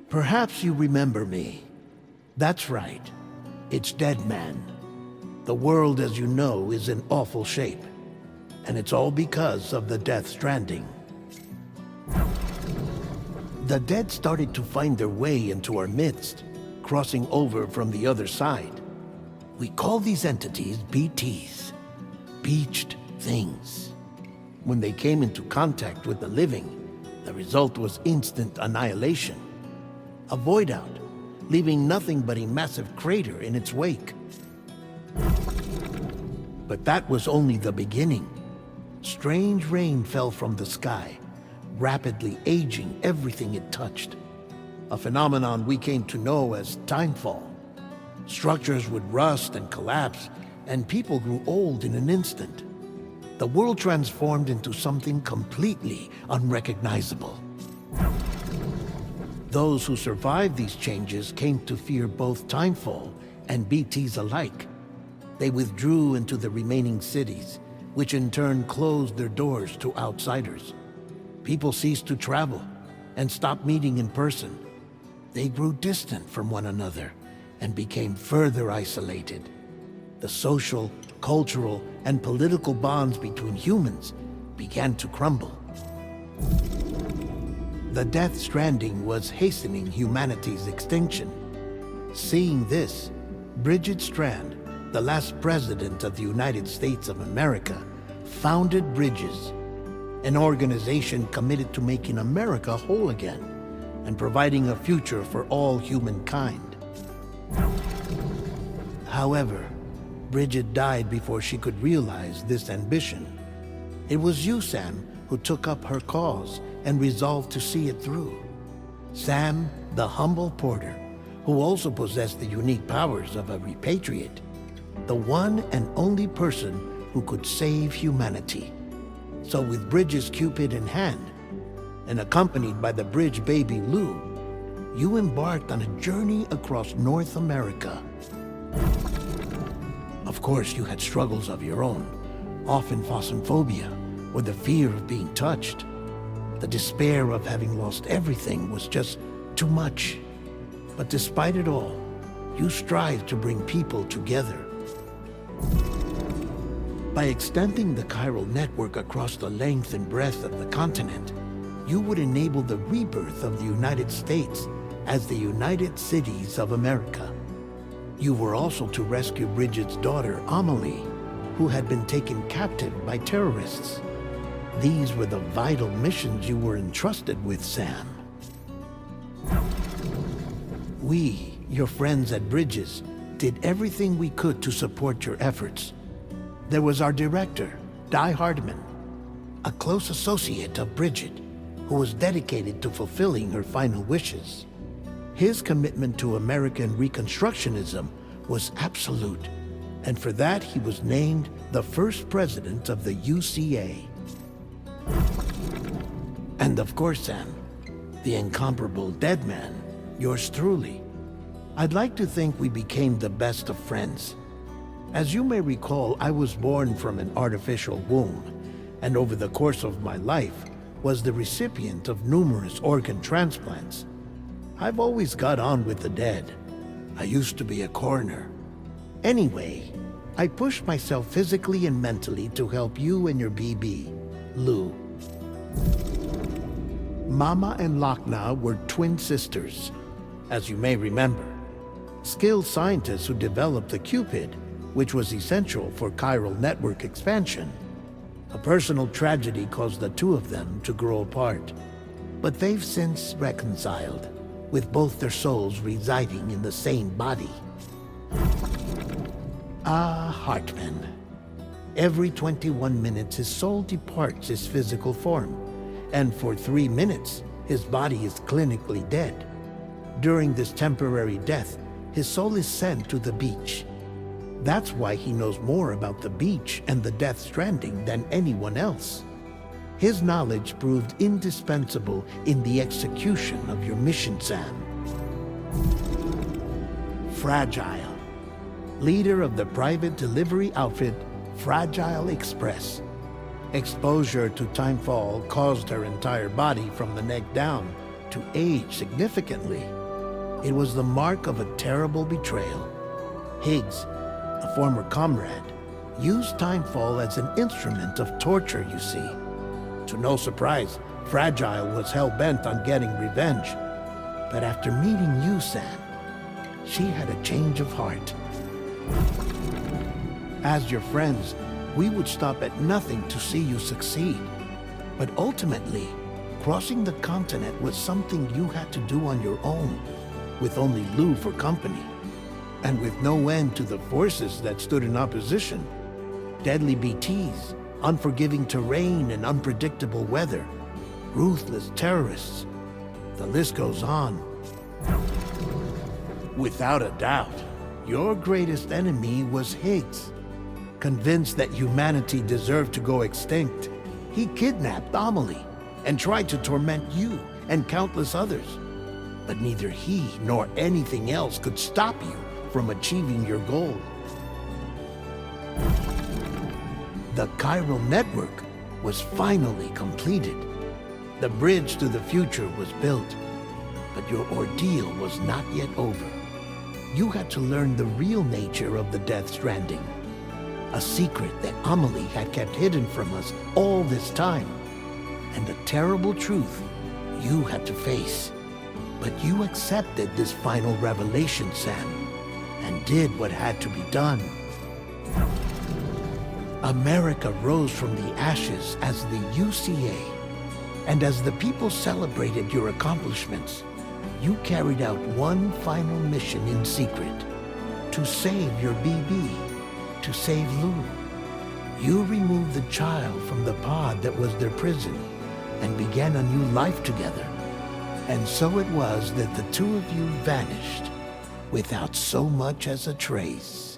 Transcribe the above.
Perhaps you remember me. That's right. It's Deadman. The world, as you know, is in awful shape. And it's all because of the Death Stranding. The dead started to find their way into our midst, crossing over from the other side. We call these entities BTs, Beached Things. When they came into contact with the living, the result was instant annihilation. A void out, leaving nothing but a massive crater in its wake. But that was only the beginning. Strange rain fell from the sky, rapidly aging everything it touched. A phenomenon we came to know as timefall. Structures would rust and collapse, and people grew old in an instant. The world transformed into something completely unrecognizable. Those who survived these changes came to fear both timefall and BTs alike. They withdrew into the remaining cities, which in turn closed their doors to outsiders. People ceased to travel and stopped meeting in person. They grew distant from one another and became further isolated. The social, cultural, and political bonds between humans began to crumble. The Death Stranding was hastening humanity's extinction. Seeing this, Bridget Strand, the last president of the United States of America, founded Bridges, an organization committed to making America whole again and providing a future for all humankind. However, Bridget died before she could realize this ambition. It was you, Sam, who took up her cause and resolved to see it through. Sam, the humble porter, who also possessed the unique powers of a repatriate, the one and only person who could save humanity. So with Bridges' Cupid in hand, and accompanied by the bridge baby Lou, you embarked on a journey across North America. Of course, you had struggles of your own, often phosmophobia, or the fear of being touched. The despair of having lost everything was just too much. But despite it all, you strived to bring people together. By extending the chiral network across the length and breadth of the continent, you would enable the rebirth of the United States as the United Cities of America. You were also to rescue Bridget's daughter, Amelie, who had been taken captive by terrorists. These were the vital missions you were entrusted with, Sam. We, your friends at Bridges, did everything we could to support your efforts. There was our director, Di Hardman, a close associate of Bridget, who was dedicated to fulfilling her final wishes. His commitment to American Reconstructionism was absolute, and for that he was named the first president of the UCA. And of course, Sam, the incomparable Deadman, yours truly. I'd like to think we became the best of friends. As you may recall, I was born from an artificial womb, and over the course of my life was the recipient of numerous organ transplants. I've always got on with the dead. I used to be a coroner. Anyway, I pushed myself physically and mentally to help you and your BB, Lou. Mama and Lakna were twin sisters, as you may remember. Skilled scientists who developed the Cupid, which was essential for chiral network expansion. A personal tragedy caused the two of them to grow apart, but they've since reconciled, with both their souls residing in the same body. Ah, Hartman. Every 21 minutes his soul departs his physical form, and for 3 minutes his body is clinically dead. During this temporary death, his soul is sent to the beach. That's why he knows more about the beach and the Death Stranding than anyone else. His knowledge proved indispensable in the execution of your mission, Sam. Fragile, leader of the private delivery outfit Fragile Express. Exposure to timefall caused her entire body from the neck down to age significantly. It was the mark of a terrible betrayal. Higgs, a former comrade, used Timefall as an instrument of torture, you see. To no surprise, Fragile was hell-bent on getting revenge. But after meeting you, Sam, she had a change of heart. As your friends, we would stop at nothing to see you succeed. But ultimately, crossing the continent was something you had to do on your own, with only Lou for company, and with no end to the forces that stood in opposition. Deadly BTs, unforgiving terrain and unpredictable weather, ruthless terrorists. The list goes on. Without a doubt, your greatest enemy was Higgs. Convinced that humanity deserved to go extinct, he kidnapped Amelie and tried to torment you and countless others. But neither he nor anything else could stop you from achieving your goal. The chiral network was finally completed. The bridge to the future was built, but your ordeal was not yet over. You had to learn the real nature of the Death Stranding, a secret that Amelie had kept hidden from us all this time, and a terrible truth you had to face. But you accepted this final revelation, Sam, and did what had to be done. America rose from the ashes as the UCA, and as the people celebrated your accomplishments, you carried out one final mission in secret, to save your BB, to save Lou. You removed the child from the pod that was their prison, and began a new life together. And so it was that the two of you vanished, without so much as a trace.